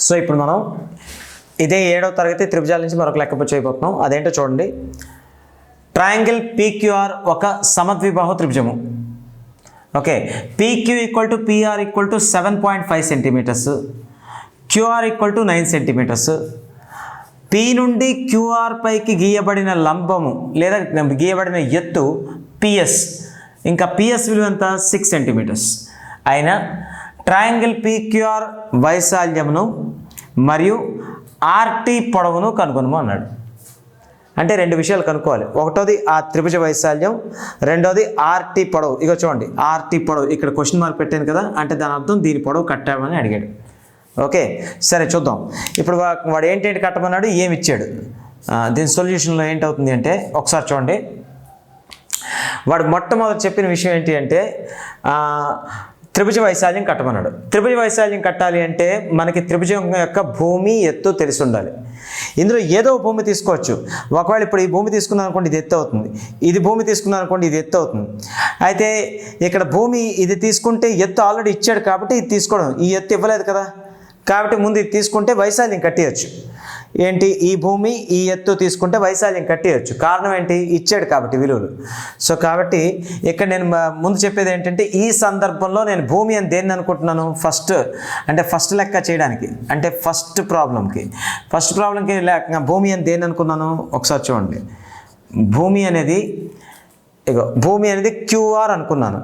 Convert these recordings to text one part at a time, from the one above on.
So ఇప్పుడు మనం ఇదే 7వ తరగతి త్రిభుజాల నుంచి మరొక లెక్క చేయబోతున్నాం. అదేంటో చూడండి. ట్రయాంగిల్ PQR ఒక సమద్విబాహు త్రిభుజము. Okay, PQ equal to PR equal to 7.5 centimetres, QR equal to 9 centimetres. P నుండి QR పైకి గీయబడిన లంబము లేదా గీయబడిన ఎత్తు PS, ఇంకా PS విలువ ఎంత 6 సెంటీమీటర్స్ అయినా ట్రయాంగిల్ PQR వైశాల్యమును మరియు RT పొడవును కనుగొనము అన్నాడు. అంటే రెండు విషయాలు కనుక్కోవాలి. ఒకటోది ఆ త్రిభుజ వైశాల్యం, రెండోది RT పొడవు. ఇక చూడండి, RT పొడవు ఇక్కడ క్వశ్చన్ మార్క్ పెట్టాను కదా, అంటే దాని అర్థం దీని పొడవు కట్టామని అడిగాడు. ఓకే, సరే చూద్దాం. ఇప్పుడు వాడు ఏంటేంటి కట్టమన్నాడు, ఏమి ఇచ్చాడు. దీని సొల్యూషన్లో ఏంటవుతుంది అంటే ఒకసారి చూడండి. వాడు మొట్టమొదటి చెప్పిన విషయం ఏంటి అంటే త్రిభుజ వైశాల్యం కట్టమన్నాడు. త్రిభుజ వైశాల్యం కట్టాలి అంటే మనకి త్రిభుజం యొక్క భూమి ఎత్తు తెలిసి ఉండాలి. ఇందులో ఏదో భూమి తీసుకోవచ్చు. ఒకవేళ ఇప్పుడు ఈ భూమి తీసుకున్నాను అనుకోండి, ఇది ఎత్తు అవుతుంది. ఇది భూమి తీసుకున్నాను అనుకోండి, ఇది ఎత్తు అవుతుంది. అయితే ఇక్కడ భూమి ఇది తీసుకుంటే ఎత్తు ఆల్రెడీ ఇచ్చాడు కాబట్టి ఇది తీసుకోవడం, ఈ ఎత్తు ఇవ్వలేదు కదా, కాబట్టి ముందు ఇది తీసుకుంటే వైశాల్యం కట్టేయచ్చు. ఏంటి, ఈ భూమి ఈ ఎత్తు తీసుకుంటే వైశాల్యం కట్టేయచ్చు. కారణం ఏంటి, ఇచ్చాడు కాబట్టి విలువలు. సో కాబట్టి ఇక్కడ నేను ముందు చెప్పేది ఏంటంటే ఈ సందర్భంలో నేను భూమి అని దేన్ని అనుకుంటున్నాను, ఫస్ట్ లెక్క చేయడానికి, అంటే ఫస్ట్ ప్రాబ్లంకి భూమి అని దేన్ని అనుకున్నాను ఒకసారి చూడండి. భూమి అనేది QR అనుకున్నాను.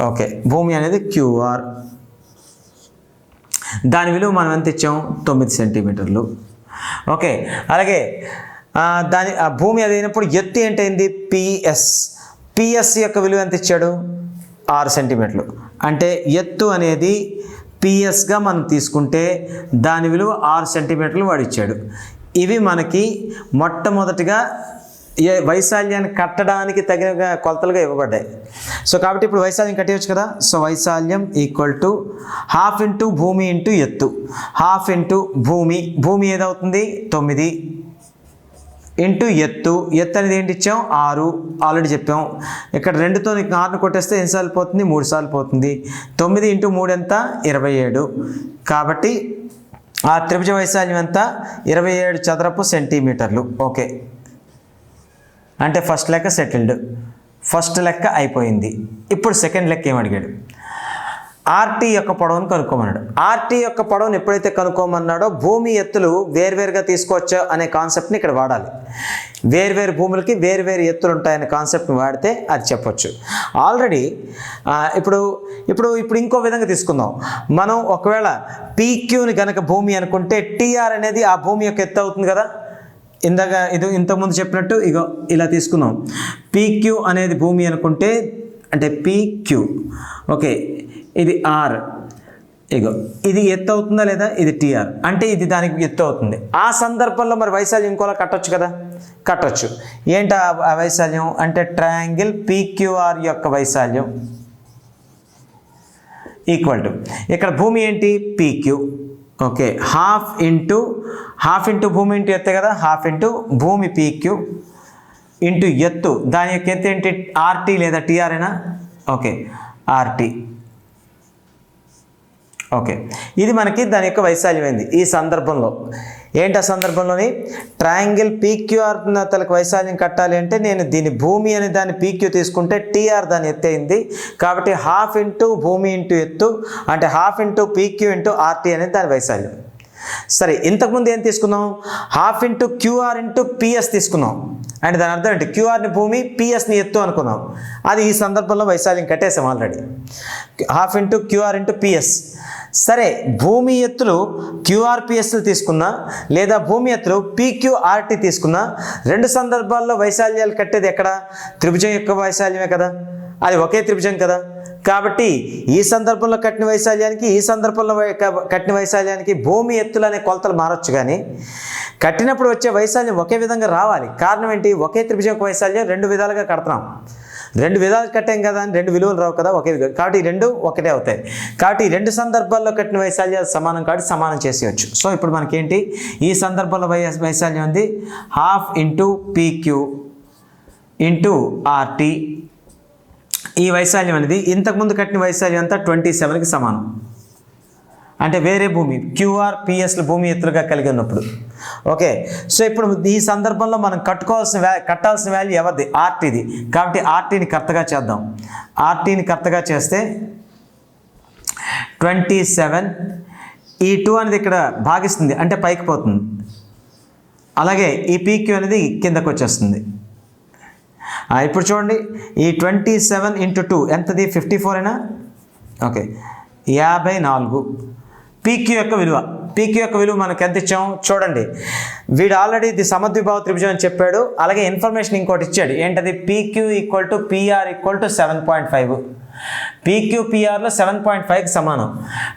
ఓకే, భూమి అనేది QR, దాని విలువ మనం ఎంత ఇచ్చాం, 9 సెంటీమీటర్లు. ఓకే, అలాగే భూమి అది అయినప్పుడు ఎత్తు ఏంటైంది, PS యొక్క విలువ ఎంత ఇచ్చాడు, 6 సెంటీమీటర్లు. అంటే ఎత్తు అనేది PSగా మనం తీసుకుంటే దాని విలువ 6 సెంటీమీటర్లు వాడు ఇచ్చాడు. ఇవి మనకి మొట్టమొదటిగా వైశాల్యాన్ని కట్టడానికి తగిన కొలతలుగా ఇవ్వబడ్డాయి. సో కాబట్టి ఇప్పుడు వైశాల్యం కట్టేయచ్చు కదా. సో వైశాల్యం ఈక్వల్ టు 1/2 ఇంటూ భూమి ఇంటూ ఎత్తు, 1/2 ఇంటూ భూమి ఏదవుతుంది 9 ఇంటూ ఎత్తు అనేది ఏంటి ఇచ్చాం 6, ఆల్రెడీ చెప్పాం. ఇక్కడ 2తో 6ను కొట్టేస్తే ఎన్నిసార్లు పోతుంది, 3 సార్లు పోతుంది. 9 ఇంటూ 3 ఎంత 27. కాబట్టి ఆ త్రిభుజ వైశాల్యం ఎంత 27 చదరపు సెంటీమీటర్లు. ఓకే, అంటే ఫస్ట్ లెక్క సెటిల్డ్, ఫస్ట్ లెక్క అయిపోయింది. ఇప్పుడు సెకండ్ లెక్క ఏమడిగాడు, RT యొక్క పొడవును కనుక్కోమన్నాడు. RT యొక్క పొడవును ఎప్పుడైతే కనుక్కోమన్నాడో భూమి ఎత్తులు వేరువేరుగా తీసుకోవచ్చా అనే కాన్సెప్ట్ని ఇక్కడ వాడాలి. వేరువేరు భూములకి వేరువేరు ఎత్తులు ఉంటాయనే కాన్సెప్ట్ని వాడితే అది చెప్పొచ్చు. ఆల్రెడీ ఇప్పుడు ఇంకో విధంగా తీసుకుందాం. మనం ఒకవేళ PQని కనుక భూమి అనుకుంటే TR అనేది ఆ భూమి యొక్క ఎత్తు అవుతుంది కదా. ఇంతకుముందు చెప్పినట్టు ఇలా తీసుకుందాం. PQ అనేది భూమి అనుకుంటే అంటే PQ, ఓకే, ఇది R, ఇది ఎత్తు అవుతుందా లేదా, ఇది TR, అంటే ఇది దానికి ఎత్తు అవుతుంది. ఆ సందర్భంలో మరి వైశాల్యం ఇంకోలా కట్టొచ్చు కదా, కట్టొచ్చు. ఏంటి ఆ వైశాల్యం అంటే ట్రయాంగిల్ PQR యొక్క వైశాల్యం ఈక్వల్ టు ఇక్కడ భూమి ఏంటి PQ. ఓకే, 1/2 ఇంటూ భూమి ఇంటూ ఎత్తే కదా, 1/2 ఇంటూ భూమి PQ ఇంటూ ఎత్తు, దాని యొక్క ఎత్తు ఏంటి RT లేదా TR అయినా. Okay, RT. ఓకే, ఇది మనకి దాని యొక్క వైశాల్యం అయింది. ఈ సందర్భంలో ఏంటి, ఆ సందర్భంలోని ట్రయాంగిల్ PQR తలకు వైశాల్యం కట్టాలి అంటే నేను దీని భూమి అని దాన్ని PQ తీసుకుంటే TR దాని ఎత్తు అయింది. కాబట్టి 1/2 ఇంటూ భూమి ఇంటూ ఎత్తు అంటే 1/2 ఇంటూ PQ ఇంటూ RT అనేది దాని వైశాల్యం. సరే, ఇంతకుముందు ఏం తీసుకున్నాం, 1/2 ఇంటూ QR ఇంటూ PS తీసుకున్నాం. అంటే దాని అర్థం ఏంటి, QRని భూమి PSని ఎత్తు అనుకున్నాం. అది ఈ సందర్భంలో వైశాల్యం కట్టేసాం already. 1/2 into QR into PS. సరే, భూమి ఎత్తులు QRPSలు తీసుకున్నా లేదా భూమి ఎత్తులు PQRT తీసుకున్నా, రెండు సందర్భాల్లో వైశాల్యాలు కట్టేది ఎక్కడ, త్రిభుజం యొక్క వైశాల్యమే కదా, అది ఒకే త్రిభుజం కదా. కాబట్టి ఈ సందర్భంలో కట్టిన వైశాల్యానికి ఈ సందర్భంలో కట్టిన వైశాల్యానికి భూమి ఎత్తులు అనే కొలతలు మారచ్చు, కానీ కట్టినప్పుడు వచ్చే వైశాల్యం ఒకే విధంగా రావాలి. కారణం ఏంటి, ఒకే త్రిభుజం యొక్క వైశాల్యం 2 విధాలుగా కడతాం. 2 విధాలు కట్టాం కదా అని 2 విలువలు రావు కదా ఒకే విధంగా. కాబట్టి ఈ 2 ఒకటే అవుతాయి. కాబట్టి ఈ 2 సందర్భాల్లో కట్టిన వైశాల్యాలు సమానం కాబట్టి సమానం చేసేయచ్చు. సో ఇప్పుడు మనకేంటి, ఈ సందర్భంలో వైశాల్యం ఉంది 1/2 ఇంటూ PQ ఇంటూ RT. ఈ వైశాల్యం అనేది ఇంతకుముందు కట్టిన వైశాల్యం అంతా 27కి సమానం. అంటే వేరే భూమి, క్యూఆర్ పిఎస్లు భూమి ఎత్తులుగా కలిగి ఉన్నప్పుడు. ఓకే, సో ఇప్పుడు ఈ సందర్భంలో మనం కట్టాల్సిన వాల్యూ ఎవరిది? ఆర్టీది. కాబట్టి ఆర్టీని కరెక్ట్గా చేద్దాం. ఆర్టీని కరెక్ట్గా చేస్తే 27, ఈ 2 అనేది ఇక్కడ భాగిస్తుంది అంటే పైకి పోతుంది, అలాగే ఈ పీక్యూ అనేది కిందకు వచ్చేస్తుంది. ఇప్పుడు చూడండి, ఈ 27 × 2 ఎంతది? 54 అయినా? ఓకే, 54. పీక్యూ యొక్క విలువ మనకు ఎంత ఇచ్చాం చూడండి. వీడు ఆల్రెడీ ఇది సమద్విభావ త్రిభుజం అని చెప్పాడు. అలాగే ఇన్ఫర్మేషన్ ఇంకోటి ఇచ్చాడు. ఏంటది? PQ = PR = 7.5. పీక్యూ పిఆర్లో 7.5కి సమానం.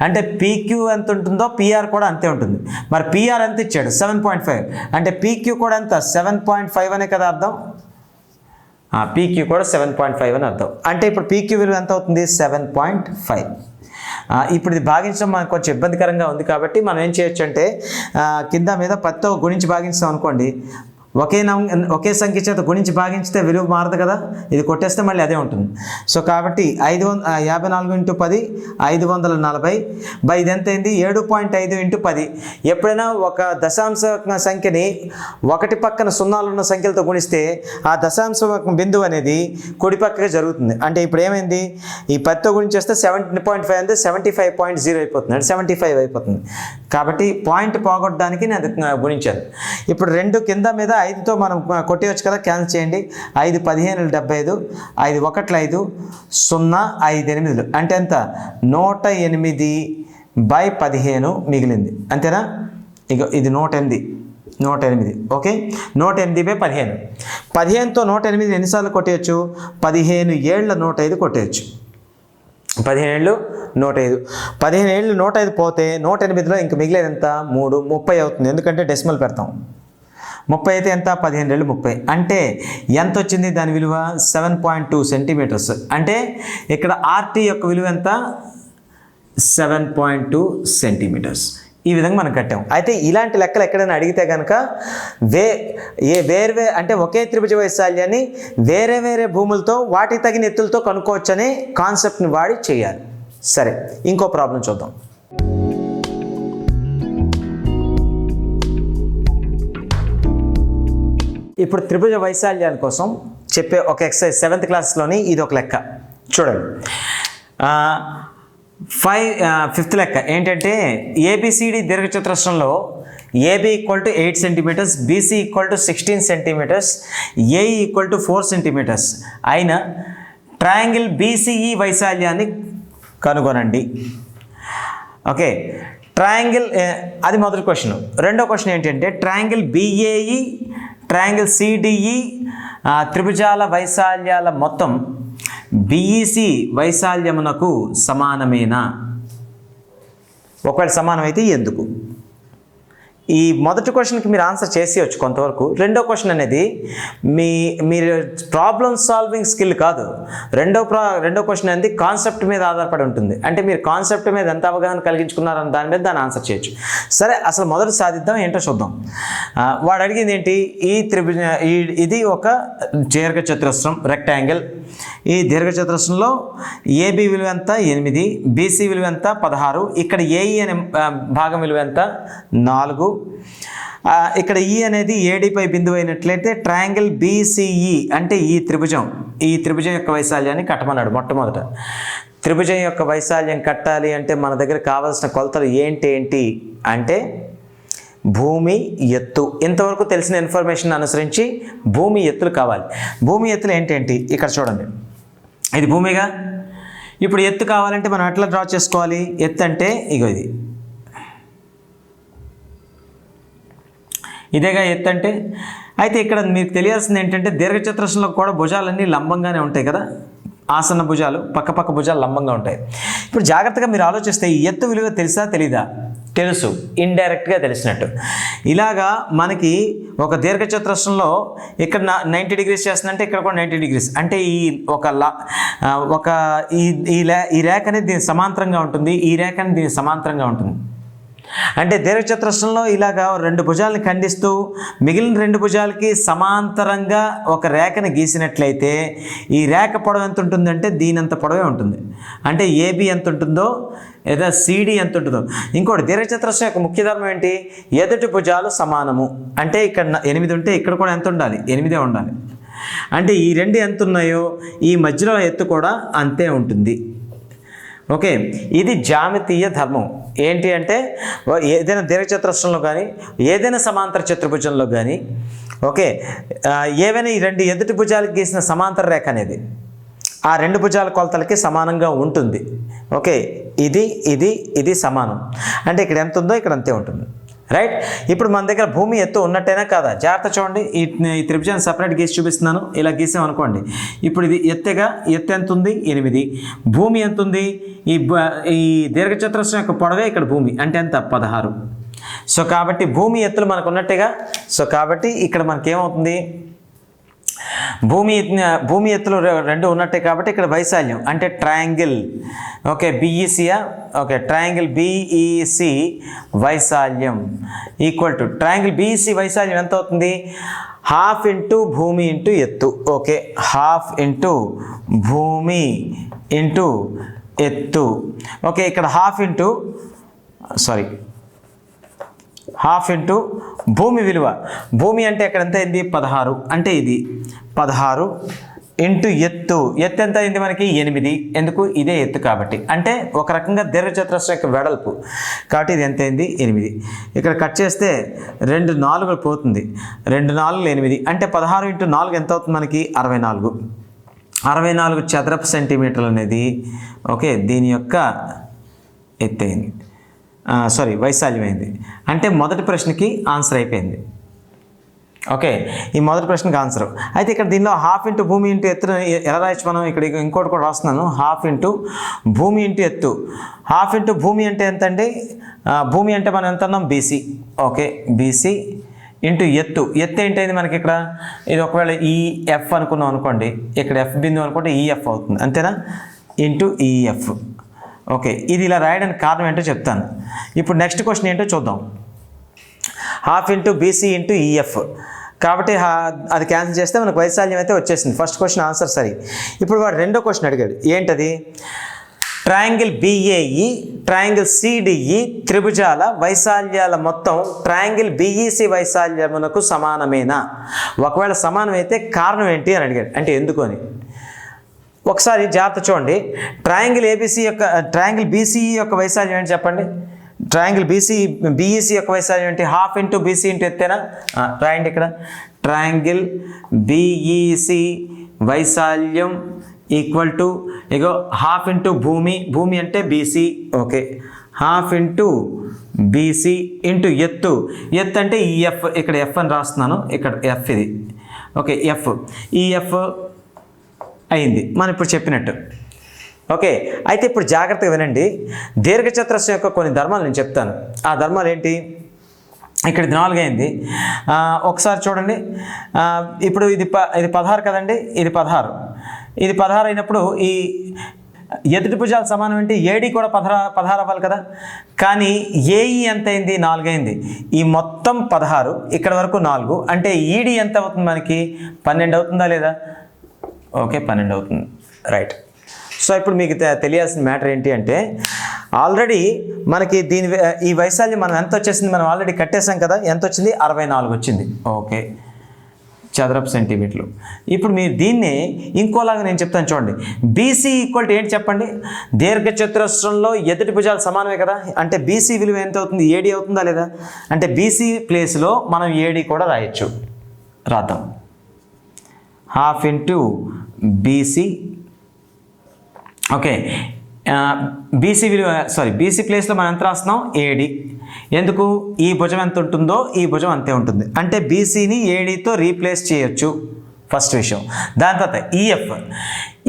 అంటే పీక్యూ ఎంత ఉంటుందో పిఆర్ కూడా అంతే ఉంటుంది. మరి పిఆర్ ఎంత ఇచ్చాడు? 7.5. అంటే పీక్యూ కూడా ఎంత? 7.5 అనే కదా అర్థం. పీక్యూ కూడా 7.5 అని అర్థం. అంటే ఇప్పుడు పీక్యూ విలువ ఎంత అవుతుంది? 7.5. ఇప్పుడు ఇది భాగించడం మనకు కొంచెం ఇబ్బందికరంగా ఉంది కాబట్టి మనం ఏం చేయొచ్చు అంటే కింద మీద 10తో గుణించి భాగించాం అనుకోండి, ఒకే సంఖ్య చేత గుణించి భాగించితే విలువ మారదు కదా, ఇది కొట్టేస్తే మళ్ళీ అదే ఉంటుంది. సో కాబట్టి 54 × 10 540 బై ఇది ఎంత అయింది? 7.5 × 10. ఎప్పుడైనా ఒక దశాంశ సంఖ్యని ఒకటి పక్కన సున్నాలు ఉన్న సంఖ్యలతో గుణిస్తే ఆ దశాంశ బిందువు అనేది కుడి పక్కగా జరుగుతుంది. అంటే ఇప్పుడు ఏమైంది? ఈ 10తో గుణించేస్తే 7.5 అంటే 75.0 అయిపోతుంది, అంటే 75 అయిపోతుంది. కాబట్టి పాయింట్ పోగొట్టడానికి నేను గుణించాను. ఇప్పుడు 2 కింద మీద 5తో మనం కొట్టేయచ్చు కదా, క్యాన్సిల్ చేయండి. 5 15 75, 5 1 5 0 5 8 అంటే ఎంత? 108/15 మిగిలింది, అంతేనా? ఇక ఇది 108. ఓకే, 108/15. 15తో 108 ఎన్నిసార్లు కొట్టేయచ్చు? 15 ఏళ్ళ 105 కొట్టేయచ్చు. 15 ఏళ్ళు 105. 15 ఏళ్ళు 105 పోతే 108లో ఇంక మిగిలేదు ఎంత? 3 30 అవుతుంది, ఎందుకంటే డెసిమల్ పెడతాం. 30 అయితే ఎంత? 15 ఏళ్ళు 30. అంటే ఎంత వచ్చింది దాని విలువ? 7.2 సెంటీమీటర్స్. అంటే ఇక్కడ ఆర్టీ యొక్క విలువ ఎంత? 7.2 సెంటీమీటర్స్. ఈ విధంగా మనం కట్టాం. అయితే ఇలాంటి లెక్కలు ఎక్కడైనా అడిగితే కనుక వేరే అంటే ఒకే త్రిభుజ వైశాల్యాన్ని వేరే వేరే భూములతో వాటికి తగిన ఎత్తులతో కనుక్కోవచ్చనే కాన్సెప్ట్ని వాడి చేయాలి. సరే, ఇంకో ప్రాబ్లం చూద్దాం. ఇప్పుడు త్రిభుజ వైశాల్యాల కోసం చెప్పే ఒక ఎక్సర్సైజ్ 7th క్లాస్లోని ఇది ఒక లెక్క చూడండి. 5th లెక్క ఏంటంటే ఏబిసిడి దీర్ఘచతురస్రంలో AB = 8 centimetres, BC = 16 centimetres, AE = 4 centimetres అయిన ట్రయాంగిల్ BCE వైశాల్యాన్ని కనుగొనండి. ఓకే, ట్రయాంగిల్ అది మొదటి క్వశ్చన్. రెండో క్వశ్చన్ ఏంటంటే ట్రయాంగిల్ BAE, ట్రయాంగిల్ CDE త్రిభుజాల వైశాల్యాల మొత్తం BEC వైశాల్యమునకు సమానమేనా? ఒకవేళ సమానమైతే ఎందుకు? ఈ మొదటి క్వశ్చన్కి మీరు ఆన్సర్ చేసేయచ్చు కొంతవరకు. రెండో క్వశ్చన్ అనేది మీరు ప్రాబ్లమ్ సాల్వింగ్ స్కిల్ కాదు. రెండో క్వశ్చన్ అనేది కాన్సెప్ట్ మీద ఆధారపడి ఉంటుంది. అంటే మీరు కాన్సెప్ట్ మీద ఎంత అవగాహన కలిగించుకున్నారని దాని మీద దాన్ని ఆన్సర్ చేయొచ్చు. సరే, అసలు మొదటి సాధిద్దాం, ఏంటో చూద్దాం. వాడు అడిగింది ఏంటి? ఇది ఒక దీర్ఘచతురస్రం రెక్టాంగిల్. ఈ దీర్ఘచతురస్రంలో AB విలువ ఎంత? 8, BC విలువ ఎంత? 16, ఇక్కడ AE అనే భాగం విలువ ఎంత? 4. ఇక్కడ E అనేది ADపై బిందువు అయినట్లయితే ట్రయాంగిల్ BCE అంటే ఈ త్రిభుజం యొక్క వైశాల్యాన్ని కట్టమన్నాడు. మొట్టమొదట త్రిభుజం యొక్క వైశాల్యం కట్టాలి అంటే మన దగ్గర కావాల్సిన కొలతలు ఏంటి అంటే భూమి ఎత్తు. ఇంతవరకు తెలిసిన ఇన్ఫర్మేషన్ అనుసరించి భూమి ఎత్తులు కావాలి. భూమి ఎత్తులు ఏంటి? ఇక్కడ చూడండి, ఇది భూమిగా. ఇప్పుడు ఎత్తు కావాలంటే మనం ఎట్లా డ్రా చేసుకోవాలి? ఎత్తు అంటే ఇగో ఇదేగా ఎత్తు అంటే. అయితే ఇక్కడ మీకు తెలియాల్సింది ఏంటంటే దీర్ఘచతురస్రంలో కూడా భుజాలన్నీ లంబంగానే ఉంటాయి కదా, ఆసన్న భుజాలు, పక్క భుజాలు లంబంగా ఉంటాయి. ఇప్పుడు జాగ్రత్తగా మీరు ఆలోచిస్తే ఈ ఎత్తు విలువ తెలుసా తెలీదా? తెలుసు, ఇండైరెక్ట్గా తెలిసినట్టు. ఇలాగా మనకి ఒక దీర్ఘచతురస్రంలో ఇక్కడ 90 డిగ్రీస్ చేస్తుందంటే ఇక్కడ కూడా 90 డిగ్రీస్. అంటే ఈ రేఖ అనేది దీనికి సమాంతరంగా ఉంటుంది, ఈ రేఖ అనేది దీనికి సమాంతరంగా ఉంటుంది. అంటే దీర్ఘచతురస్రంలో ఇలాగా 2 భుజాలను ఖండిస్తూ మిగిలిన 2 భుజాలకి సమాంతరంగా ఒక రేఖను గీసినట్లయితే ఈ రేఖ పొడవు ఎంత ఉంటుందంటే దీనంత పొడవే ఉంటుంది. అంటే ఏబి ఎంత ఉంటుందో లేదా సిడి ఎంత ఉంటుందో. ఇంకోటి దీర్ఘచతురస్రం యొక్క ముఖ్య ధర్మం ఏంటి? ఎదుటి భుజాలు సమానము. అంటే ఇక్కడ 8 ఉంటే ఇక్కడ కూడా ఎంత ఉండాలి? 8 ఉండాలి. అంటే ఈ 2 ఎంత ఉన్నాయో ఈ మధ్యలో ఎత్తు కూడా అంతే ఉంటుంది. ఓకే, ఇది జామితీయ ధర్మం. ఏంటి అంటే ఏదైనా దీర్ఘచతురస్రంలో కానీ ఏదైనా సమాంతర చతుర్భుజంలో కానీ ఓకే ఏవైనా ఈ 2 ఎదుటి భుజాలకు గీసిన సమాంతర రేఖ అనేది ఆ 2 భుజాల కొలతలకి సమానంగా ఉంటుంది. ఓకే, ఇది సమానం. అంటే ఇక్కడ ఎంత ఉందో ఇక్కడ అంతే ఉంటుంది. రైట్. ఇప్పుడు మన దగ్గర భూమి ఎత్తు ఉన్నట్టేనా కాదా? జాగ్రత్త చూడండి. ఈ త్రిభుజాన్ని సపరేట్ గీసి చూపిస్తున్నాను. ఇలా గీసాం అనుకోండి. ఇప్పుడు ఇది ఎత్తుగా ఎత్తు ఎంత ఉంది? 8. భూమి ఎంత ఉంది? ఈ దీర్ఘచతురస్రం యొక్క పొడవే ఇక్కడ భూమి. అంటే ఎంత? 16. సో కాబట్టి భూమి ఎత్తులు మనకు ఉన్నట్టుగా. సో కాబట్టి ఇక్కడ మనకేమవుతుంది? భూమి ఎత్తులు 2 ఉన్నట్టే కాబట్టి ఇక్కడ వైశాల్యం అంటే ట్రయాంగిల్ ఓకే బిఈసియా ఓకే ట్రయాంగిల్ బిఈసి వైశాల్యం ఈక్వల్ టు ట్రయాంగిల్ బిఈసి వైశాల్యం ఎంత అవుతుంది? 1/2 ఇంటూ భూమి ఇంటూ ఎత్తు. ఓకే, 1/2 ఇంటూ భూమి ఇంటూ ఎత్తు. ఓకే, ఇక్కడ 1/2 ఇంటూ భూమి విలువ. భూమి అంటే ఇక్కడ ఎంత అయింది? 16. అంటే ఇది 16 ఇంటూ ఎత్తు. ఎత్తు ఎంత అయింది మనకి? 8. ఎందుకు? ఇదే ఎత్తు కాబట్టి. అంటే ఒక రకంగా దీర్ఘచతురస్రం యొక్క వెడల్పు కాబట్టి ఇది ఎంత అయింది? 8. ఇక్కడ కట్ చేస్తే 2 4 పోతుంది. 2 4 8 అంటే 16 ఇంటూ 4 ఎంత అవుతుంది మనకి? 64. 64 చదరపు సెంటీమీటర్లు అనేది ఓకే దీని యొక్క ఎత్తు అయింది. వైశాల్యం అయింది. అంటే మొదటి ప్రశ్నకి ఆన్సర్ అయిపోయింది. ఓకే, ఈ మొదటి ప్రశ్నకి ఆన్సర్. అయితే ఇక్కడ దీనిలో 1/2 ఇంటూ భూమి ఇంటూ ఎత్తును ఎలా రాయొచ్చు మనం? ఇక్కడ ఇంకోటి కూడా రాస్తున్నాను. 1/2 ఇంటూ భూమి ఇంటూ ఎత్తు. 1/2 ఇంటూ భూమి అంటే ఎంత అండి? భూమి అంటే మనం ఎంత అన్నాం? బీసీ. ఓకే, బీసీ ఇంటూ ఎత్తు. ఎత్తు ఏంటైంది మనకి ఇక్కడ? ఇది ఒకవేళ ఈఎఫ్ అనుకున్నాం అనుకోండి, ఇక్కడ ఎఫ్ బిందువు అనుకుంటే ఈఎఫ్ అవుతుంది. అంతేనా? Into EF. ఓకే, ఇది ఇలా రాయడానికి కారణం ఏంటో చెప్తాను. ఇప్పుడు నెక్స్ట్ క్వశ్చన్ ఏంటో చూద్దాం. 1/2 ఇంటూ బీసీ ఇంటూ ఈఎఫ్ కాబట్టి అది క్యాన్సిల్ చేస్తే మనకు వైశాల్యం అయితే వచ్చేసింది. ఫస్ట్ క్వశ్చన్ ఆన్సర్ సరి. ఇప్పుడు వాడు రెండో క్వశ్చన్ అడిగాడు. ఏంటది? ట్రయాంగిల్ బిఏఈ ట్రయాంగిల్ సిడిఈ త్రిభుజాల వైశాల్యాల మొత్తం ట్రయాంగిల్ బిఈసి వైశాల్యమునకు సమానమేనా? ఒకవేళ సమానమైతే కారణం ఏంటి అని అడిగాడు. అంటే ఎందుకు అని ఒకసారి జాగ్రత్త చూడండి. ట్రయాంగిల్ బీసీఈ యొక్క వైశాల్యం ఏంటి చెప్పండి? ట్రయాంగిల్ బిఈసి యొక్క వైశాల్యం ఏంటి? 1/2 ఇంటూ బీసీ ఇంటూ ఎత్తేనా? రాయండి ఇక్కడ. ట్రయాంగిల్ బిఈసి వైశాల్యం ఈక్వల్ టు 1/2 ఇంటూ భూమి అంటే BC. Okay, 1/2 into BC into ఎత్తు అంటే ఈఎఫ్. ఇక్కడ ఎఫ్ అని రాస్తున్నాను. ఇక్కడ ఎఫ్ ఇది. Okay, F. ఈ ఎఫ్ అయింది మనం ఇప్పుడు చెప్పినట్టు. ఓకే, అయితే ఇప్పుడు జాగ్రత్తగా వినండి. దీర్ఘచతురస్రం యొక్క కొన్ని ధర్మాలు నేను చెప్తాను. ఆ ధర్మాలు ఏంటి? ఇక్కడ 4 అయింది. ఒకసారి చూడండి. ఇప్పుడు ఇది 16 కదండి. ఇది 16 అయినప్పుడు ఈ ఎదుటి భుజాలు సమానం ఏంటి? ఏడి కూడా 16 అవ్వాలి కదా. కానీ ఏఈ ఎంత అయింది? 4 అయింది. ఈ మొత్తం 16 ఇక్కడ వరకు 4 అంటే ఈడి ఎంత అవుతుంది మనకి? 12 అవుతుందా లేదా? ఓకే, 12 అవుతుంది. రైట్. సో ఇప్పుడు మీకు తెలియాల్సిన మ్యాటర్ ఏంటి అంటే ఆల్రెడీ మనకి ఈ వైశాల్యం మనం ఎంత వచ్చేసింది? మనం ఆల్రెడీ కట్టేసాం కదా. ఎంత వచ్చింది? 64 వచ్చింది. ఓకే, చదరపు సెంటీమీటర్లు. ఇప్పుడు మీరు దీన్ని ఇంకోలాగా నేను చెప్తాను చూడండి. బీసీ ఈక్వల్ టు ఏంటి చెప్పండి? దీర్ఘచతురస్రంలో ఎదుటి భుజాలు సమానమే కదా. అంటే బీసీ విలువ ఎంత అవుతుంది? ఏడి అవుతుందా లేదా? అంటే బీసీ ప్లేస్లో మనం ఏడి కూడా రాయొచ్చు. రాద్దాం. 1/2 ఇంటూ బీసీ. ఓకే, బీసీ విలువ బీసీ ప్లేస్లో మనం ఎంత రాస్తున్నాం? ఏడి. ఎందుకు? ఈ భుజం ఎంత ఉంటుందో ఈ భుజం అంతే ఉంటుంది. అంటే బీసీని ఏడితో రీప్లేస్ చేయొచ్చు. ఫస్ట్ విషయం. దాని తర్వాత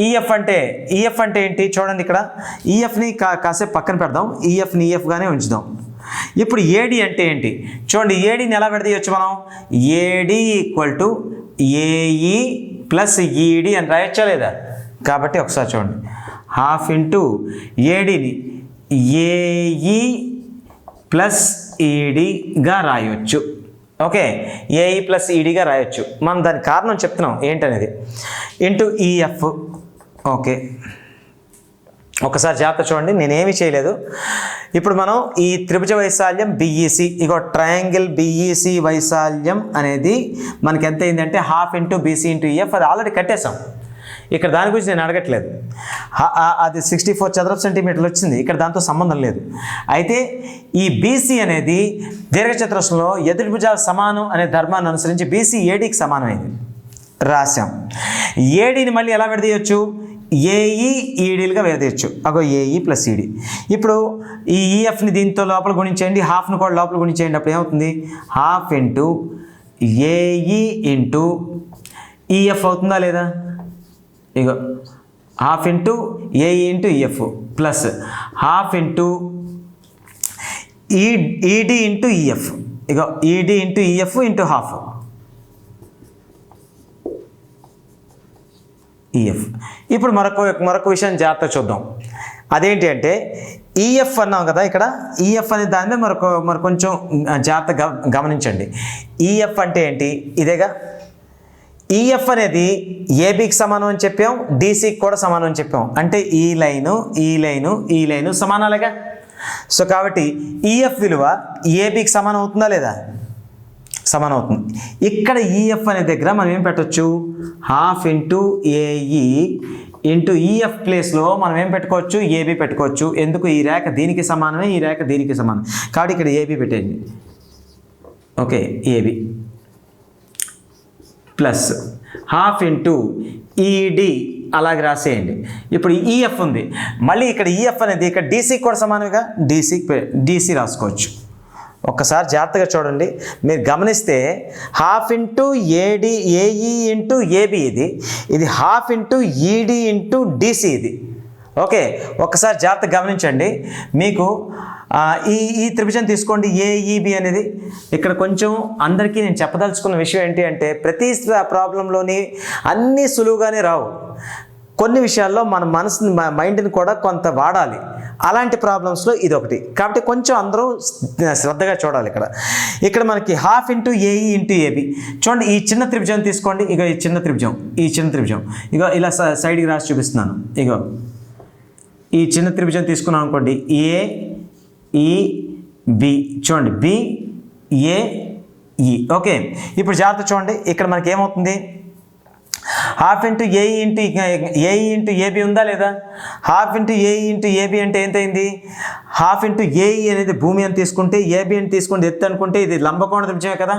ఈఎఫ్ అంటే ఏంటి చూడండి. ఇక్కడ ఈఎఫ్ని కాసేపు పక్కన పెడదాం. ఈఎఫ్ని ఈఎఫ్గానే ఉంచుదాం. ఇప్పుడు ఏడి అంటే ఏంటి చూడండి. ఏడిని ఎలా విడదీయొచ్చు మనం? AD equal to AE plus ఈడి అని రాయొచ్చా లేదా? కాబట్టి ఒకసారి చూడండి. 1/2 ఇంటూ ఏడిని ఏఈ ప్లస్ ఈడీగా రాయొచ్చు. ఓకే, ఏఈ ప్లస్ ఈడీగా రాయొచ్చు. మనం దాని కారణం చెప్తున్నాం ఏంటనేది. Into EF. ఓకే, ఒకసారి జాగ్రత్త చూడండి, నేనేమీ చేయలేదు. ఇప్పుడు మనం ఈ త్రిభుజ వైశాల్యం బిఈసి, ఇగో ట్రయాంగిల్ బిఈసి వైశాల్యం అనేది మనకి ఎంత అయిందంటే half into BC into EF. అది ఆల్రెడీ కట్టేసాం. ఇక్కడ దాని గురించి నేను అడగట్లేదు. అది 64 చదరపు సెంటీమీటర్లు వచ్చింది, ఇక్కడ దాంతో సంబంధం లేదు. అయితే ఈ బీసీ అనేది దీర్ఘచతురస్రంలో ఎదుటి భుజాలు సమానం అనే ధర్మాన్ని అనుసరించి బీసీ ఏడీకి సమానమైంది రాశాం. ఏడీని మళ్ళీ ఎలా విడదీయచ్చు? ఏఈ ఈడీలుగా విడదీయచ్చు. అగో ఏఈ ప్లస్ ఈడీ. ఇప్పుడు ఈ ఈఎఫ్ని దీంతో లోపల గుణించేయండి, హాఫ్ని కూడా లోపల గుణించేయండి. అప్పుడు ఏమవుతుంది? Half into AE into EF అవుతుందా లేదా? ఇగో half into AE into EF plus half into ED into EF. ఇగో ED into EF into half EF. ఇప్పుడు మరొక విషయం జాగ్రత్తగా చూద్దాం. అదేంటి అంటే ఈఎఫ్ అన్నాం కదా, ఇక్కడ ఈఎఫ్ అనే దాని మీద మరి కొంచెం జాగ్రత్తగా గమనించండి. ఈఎఫ్ అంటే ఏంటి? ఇదేగా. ఈఎఫ్ అనేది ఏబీకి సమానం అని చెప్పాం, డీసీకి కూడా సమానం అని చెప్పాం. అంటే ఈ లైను సమానాలేగా. సో కాబట్టి ఈఎఫ్ విలువ ఏబీకి సమానం అవుతుందా లేదా? సమానం అవుతుంది. ఇక్కడ ఈఎఫ్ అనే దగ్గర మనం ఏం పెట్టవచ్చు? Half into AE into EF ప్లేస్లో మనం ఏం పెట్టుకోవచ్చు? ఏబీ పెట్టుకోవచ్చు. ఎందుకు? ఈ రేఖ దీనికి సమానమే, ఈ రేఖ దీనికి సమానం కాబట్టి ఇక్కడ ఏబీ పెట్టేయండి. Okay, AB plus half into ఈడి అలాగే రాసేయండి. ఇప్పుడు ఈఎఫ్ ఉంది, మళ్ళీ ఇక్కడ ఈఎఫ్ అనేది ఇక్కడ డీసీకి కూడా సమానంగా, డీసీ రాసుకోవచ్చు. ఒక్కసారి జాగ్రత్తగా చూడండి, మీరు గమనిస్తే half into AE into AB ఇది half into ED into DC ఇది. ఓకే, ఒక్కసారి జాగ్రత్తగా గమనించండి. మీకు ఈ త్రిభుజం తీసుకోండి ఏఈబి అనేది. ఇక్కడ కొంచెం అందరికీ నేను చెప్పదలుచుకున్న విషయం ఏంటి అంటే ప్రతి ప్రాబ్లంలోని అన్నీ సులువుగానే రావు. కొన్ని విషయాల్లో మన మనసుని మైండ్ని కూడా కొంత వాడాలి. అలాంటి ప్రాబ్లమ్స్లో ఇది ఒకటి. కాబట్టి కొంచెం అందరూ శ్రద్ధగా చూడాలి. ఇక్కడ మనకి half into AE into AB. చూడండి, ఈ చిన్న త్రిభుజం తీసుకోండి. ఇక ఈ చిన్న త్రిభుజం ఇక ఇలా సైడ్కి రాసి చూపిస్తున్నాను. ఇగో ఈ చిన్న త్రిభుజం తీసుకున్నాం అనుకోండి, ఏఈబి. చూడండి, బిఏఈ. ఓకే, ఇప్పుడు జాగ్రత్త చూడండి, ఇక్కడ మనకి ఏమవుతుంది? Half into AE into AB ఉందా లేదా? Half into AE into AB అంటే ఏంటైంది? హాఫ్ ఇంటూ ఏఈ అనేది భూమి అని తీసుకుంటే, ఏబి అని తీసుకుంటే ఎత్తు అనుకుంటే ఇది లంబకోణ త్రిభుజమే కదా.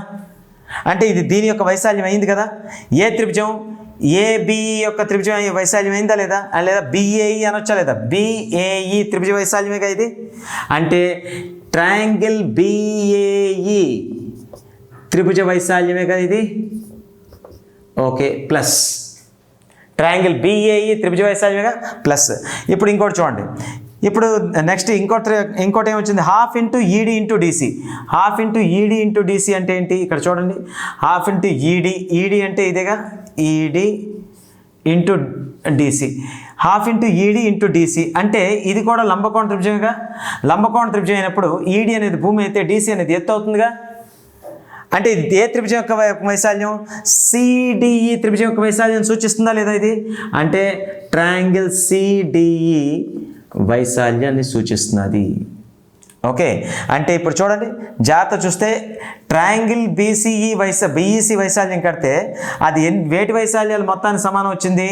అంటే ఇది దీని యొక్క వైశాల్యం అయింది కదా. ఏ త్రిభుజం? ఏబిఈ యొక్క త్రిభుజం వైశాల్యం అయిందా లేదా? లేదా బిఏఈ అనొచ్చా లేదా? బిఏఈ త్రిభుజ వైశాల్యమేగా ఇది. అంటే ట్రయాంగిల్ బిఏఈ త్రిభుజ వైశాల్యమే కదా ఇది. ఓకే, ప్లస్ ట్రయాంగిల్ బిఏఈ త్రిభుజ వైశాల్యమేగా ప్లస్. ఇప్పుడు ఇంకోటి చూడండి, ఇప్పుడు నెక్స్ట్ ఇంకోటి ఏమొచ్చింది? Half into ED into DC. Half into ED into DC అంటే ఏంటి? ఇక్కడ చూడండి, హాఫ్ ఇంటూ ఈడీ అంటే ఇదేగా, ED into DC. Half into ED into DC అంటే ఇది కూడా లంబకోణ త్రిభుజంగా. లంబకోణ త్రిభుజం అయినప్పుడు ఈడీ అనేది భూమి అయితే డీసీ అనేది ఎత్తు అవుతుందిగా. అంటే ఇది ఏ త్రిభుజం యొక్క వైశాల్యం? సిడిఈ త్రిభుజం యొక్క వైశాల్యం సూచిస్తుందా లేదా ఇది? అంటే ట్రయాంగిల్ సిడిఈ వైశాల్యాన్ని సూచిస్తున్నది. ఓకే, అంటే ఇప్పుడు చూడండి, జాగ్రత్త చూస్తే ట్రయాంగిల్ బిఈసి వైశాల్యం కడితే అది వేటి వైశాల్యాలు మొత్తానికి సమానం వచ్చింది?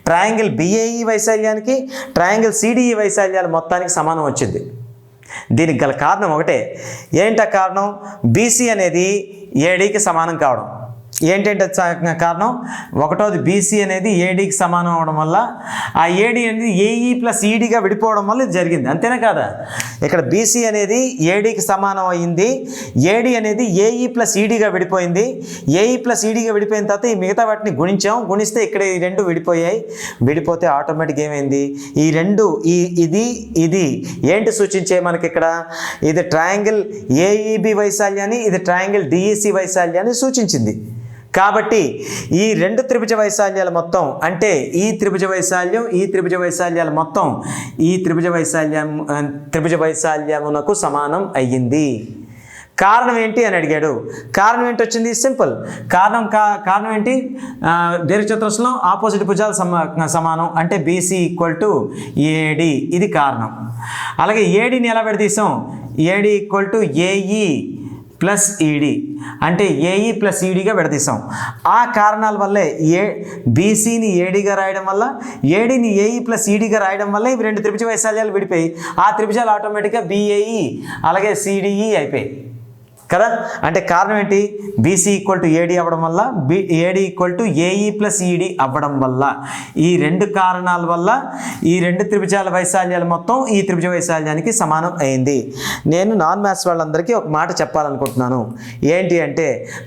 ట్రయాంగిల్ బిఏఈ వైశాల్యానికి ట్రయాంగిల్ సిడిఈ వైశాల్యాలు మొత్తానికి సమానం వచ్చింది. దీనికి గల కారణం ఒకటే. ఏంట కారణం? బీసీ అనేది ఏడీకి సమానం కావడం. ఏంటంటే కారణం? ఒకటోది బీసీ అనేది ఏడీకి సమానం అవడం వల్ల ఆ ఏడీ అనేది ఏఈ ప్లస్ ఈడీగా విడిపోవడం వల్ల ఇది జరిగింది. అంతేనా కాదా? ఇక్కడ బీసీ అనేది ఏడీకి సమానం అయింది, ఏడీ అనేది ఏఈ ప్లస్ ఈడీగా విడిపోయింది. ఏఈ ప్లస్ ఈడీగా విడిపోయిన తర్వాత ఈ మిగతా వాటిని గుణిస్తే ఇక్కడ ఈ రెండు విడిపోయాయి. విడిపోతే ఆటోమేటిక్ ఏమైంది? ఈ రెండు ఇది ఏంటి సూచించే మనకి ఇక్కడ? ఇది ట్రయాంగిల్ ఏఈబి వైశాల్యాన్ని, ఇది ట్రయాంగిల్ డిఈసి వైశాల్యాన్ని సూచించింది. కాబట్టి ఈ రెండు త్రిభుజ వైశాల్యాలు మొత్తం అంటే ఈ త్రిభుజ వైశాల్యం ఈ త్రిభుజ వైశాల్యాలు మొత్తం ఈ త్రిభుజ వైశాల్యమునకు సమానం అయ్యింది. కారణం ఏంటి అని అడిగాడు. కారణం ఏంటి వచ్చింది? సింపుల్. కారణం ఏంటి? దీర్ఘచతురస్రంలో ఆపోజిట్ భుజాలు సమానం అంటే బీసీ ఈక్వల్ టు ఏడి, ఇది కారణం. అలాగే ఏడిని ఎలా విడదీసాం? AD equal to AE plus ED అంటే ఏఈ ప్లస్ ఈడిగా విడదీసాం. ఆ కారణాల వల్లే బీసీని ఏడిగా రాయడం వల్ల, ఏడిని ఏఈ ప్లస్ ఈడిగా రాయడం వల్ల ఇవి రెండు త్రిభుజ వైశాల్యాలు విడిపోయి ఆ త్రిభుజాలు ఆటోమేటిక్గా బిఏఈ అలాగే సిడిఈ అయిపోయి కదా. అంటే కారణం ఏంటి? బీసీ ఈక్వల్ టు ఏడి అవ్వడం వల్ల, AD equal to AE plus ఈడి అవ్వడం వల్ల, ఈ రెండు కారణాల వల్ల ఈ రెండు త్రిభుజాల వైశాల్యాలు మొత్తం ఈ త్రిభుజ వైశాల్యానికి సమానం అయింది. నేను నాన్ మ్యాథ్స్ వాళ్ళందరికీ ఒక మాట చెప్పాలనుకుంటున్నాను. ఏంటి అంటే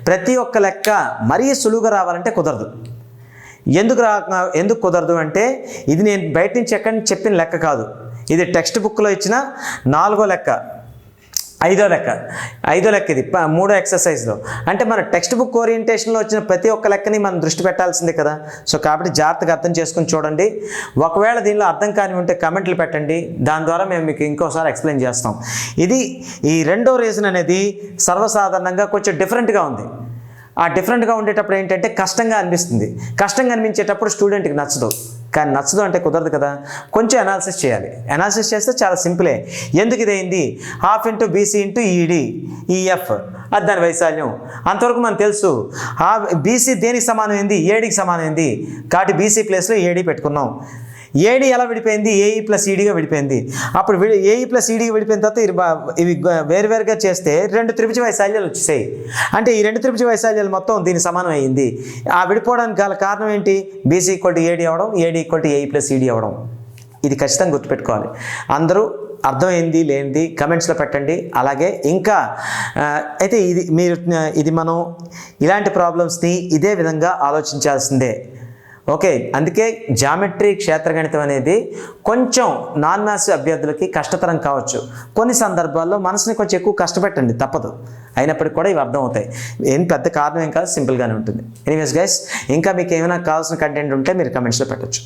ప్రతి ఒక్క లెక్క మరీ సులువుగా రావాలంటే కుదరదు. ఎందుకు కుదరదు అంటే ఇది నేను బయట నుంచి ఎక్కడి నుంచి చెప్పిన లెక్క కాదు. ఇది టెక్స్ట్ బుక్లో ఇచ్చిన 4వ లెక్క, 5వ లెక్క ఇది 3వ ఎక్సర్సైజ్లో. అంటే మన టెక్స్ట్ బుక్ ఓరియంటేషన్లో వచ్చిన ప్రతి ఒక్క లెక్కని మనం దృష్టి పెట్టాల్సిందే కదా. సో కాబట్టి జాగ్రత్తగా అర్థం చేసుకుని చూడండి. ఒకవేళ దీనిలో అర్థం కాని ఉంటే కమెంట్లు పెట్టండి, దాని ద్వారా మేము మీకు ఇంకోసారి ఎక్స్ప్లెయిన్ చేస్తాం. ఈ రెండో రీజన్ అనేది సర్వసాధారణంగా కొంచెం డిఫరెంట్గా ఉంది. ఆ డిఫరెంట్గా ఉండేటప్పుడు ఏంటంటే కష్టంగా అనిపిస్తుంది. కష్టంగా అనిపించేటప్పుడు స్టూడెంట్కి నచ్చదు. కానీ నచ్చదు అంటే కుదరదు కదా, కొంచెం అనాలిసిస్ చేయాలి. అనాలిసిస్ చేస్తే చాలా సింపులే. ఎందుకు ఇదైంది? హాఫ్ ఇంటూ బీసీ ఇంటూ ఈడి ఈఎఫ్ అది దాని వైశాల్యం. అంతవరకు మనకు తెలుసు. బీసీ దేనికి సమానమైంది? ఏడికి సమానమైంది. కాబట్టి బీసీ ప్లేస్లో ఏడి పెట్టుకున్నాం. ఏడి ఎలా విడిపోయింది? ఏఈ ప్లస్ ఈడిగా విడిపోయింది. అప్పుడు ఏఈ ప్లస్ ఈడిగా విడిపోయిన తర్వాత ఇవి వేరువేరుగా చేస్తే రెండు త్రిభుజ వైశాల్యాలు వచ్చేసాయి. అంటే ఈ రెండు త్రిభుజ వైశాల్యాలు మొత్తం దీనికి సమానం అయ్యింది. ఆ విడిపోవడానికి గల కారణం ఏంటి? బీసీ ఈక్వల్ టు ఏడి అవ్వడం, AD equal to AE plus ఈడి అవ్వడం. ఇది ఖచ్చితంగా గుర్తుపెట్టుకోవాలి. అందరూ అర్థమైంది లేనిది కమెంట్స్లో పెట్టండి. అలాగే ఇంకా అయితే ఇది మనం ఇలాంటి ప్రాబ్లమ్స్ని ఇదే విధంగా ఆలోచించాల్సిందే. ఓకే, అందుకే జామెట్రీ క్షేత్రగణితం అనేది కొంచెం నాన్ మ్యాథ్స్ అభ్యర్థులకి కష్టతరం కావచ్చు. కొన్ని సందర్భాల్లో మనసుని కొంచెం ఎక్కువ కష్టపెట్టండి, తప్పదు. అయినప్పటికీ కూడా ఇవి అర్థం అవుతాయి. ఏం పెద్ద కారణం ఏం కాదు, సింపుల్గానే ఉంటుంది. ఎనీవేస్ గైస్, ఇంకా మీకు ఏమైనా కావాల్సిన కంటెంట్ ఉంటే మీరు కమెంట్స్లో పెట్టచ్చు.